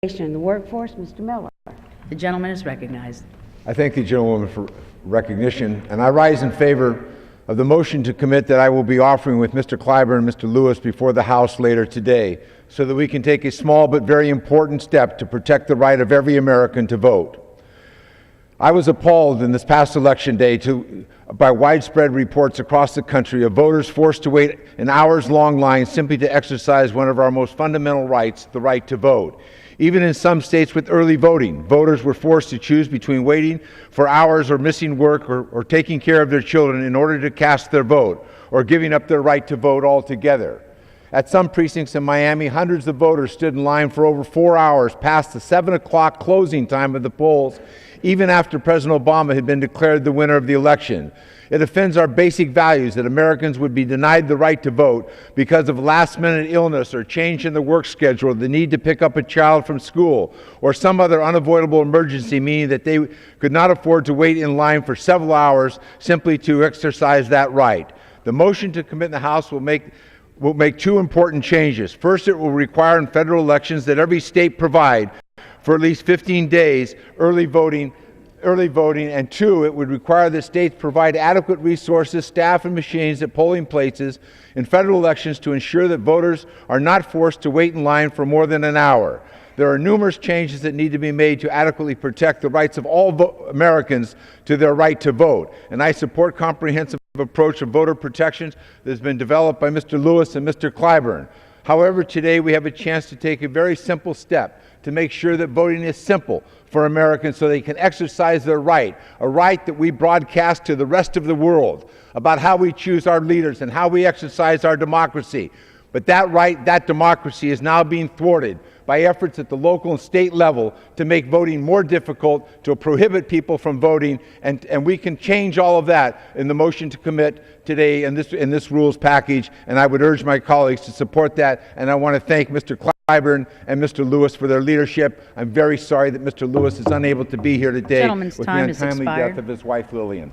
in the workforce, Mr. Miller. The gentleman is recognized. I thank the gentlewoman for recognition, and I rise in favor of the motion to commit that I will be offering with Mr. Clyburn and Mr. Lewis before the House later today, so that we can take a small but very important step to protect the right of every American to vote. I was appalled in this past election day by widespread reports across the country of voters forced to wait in hours-long lines simply to exercise one of our most fundamental rights, the right to vote. Even in some states with early voting, voters were forced to choose between waiting for hours or missing work or taking care of their children in order to cast their vote, or giving up their right to vote altogether. At some precincts in Miami, hundreds of voters stood in line for over 4 hours past the 7 o'clock closing time of the polls, even after President Obama had been declared the winner of the election. It offends our basic values that Americans would be denied the right to vote because of last-minute illness or change in the work schedule, the need to pick up a child from school, or some other unavoidable emergency, meaning that they could not afford to wait in line for several hours simply to exercise that right. The motion to commit in the House will make two important changes. First, it will require in federal elections that every state provide for at least 15 days early voting, and two, it would require that states provide adequate resources, staff, and machines at polling places in federal elections to ensure that voters are not forced to wait in line for more than an hour. There are numerous changes that need to be made to adequately protect the rights of all Americans to their right to vote, and I support comprehensive approach of voter protections that has been developed by Mr. Lewis and Mr. Clyburn. However, today we have a chance to take a very simple step to make sure that voting is simple for Americans so they can exercise their right, a right that we broadcast to the rest of the world about how we choose our leaders and how we exercise our democracy. But that right, that democracy, is now being thwarted by efforts at the local and state level to make voting more difficult, to prohibit people from voting, and we can change all of that in the motion to commit today in this rules package, and I would urge my colleagues to support that, and I want to thank Mr. Clyburn and Mr. Lewis for their leadership. I'm very sorry that Mr. Lewis is unable to be here today with the untimely death of his wife, Lillian.